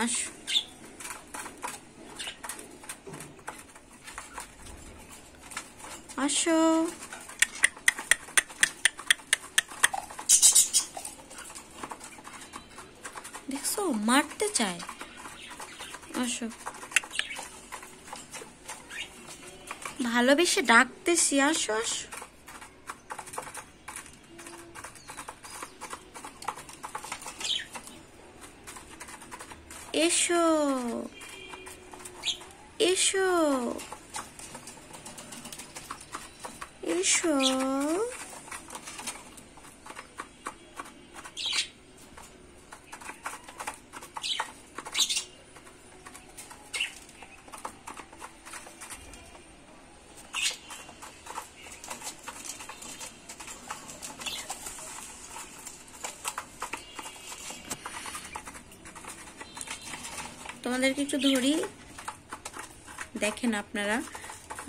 আসো। আসো। দেখছো মারতে চায়। আসো। ভালোবেসে ডাকতেছি, আসো আসো। এসো এসো এসো। তোমাদেরকে একটু ধরি, দেখেন আপনারা।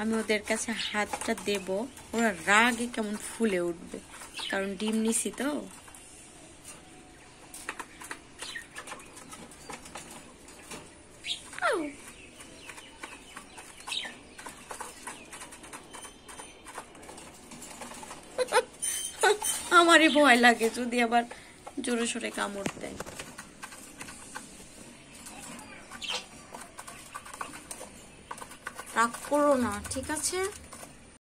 আমি ওদের কাছে হাতটা দেব, ওরা রাগে কেমন ফুলে উঠবে, কারণ ডিম নিছি তো। আমারই ভয় লাগে যদি আবার জোরে সোরে কামড় দেয়। রাগ করো না, ঠিক আছে?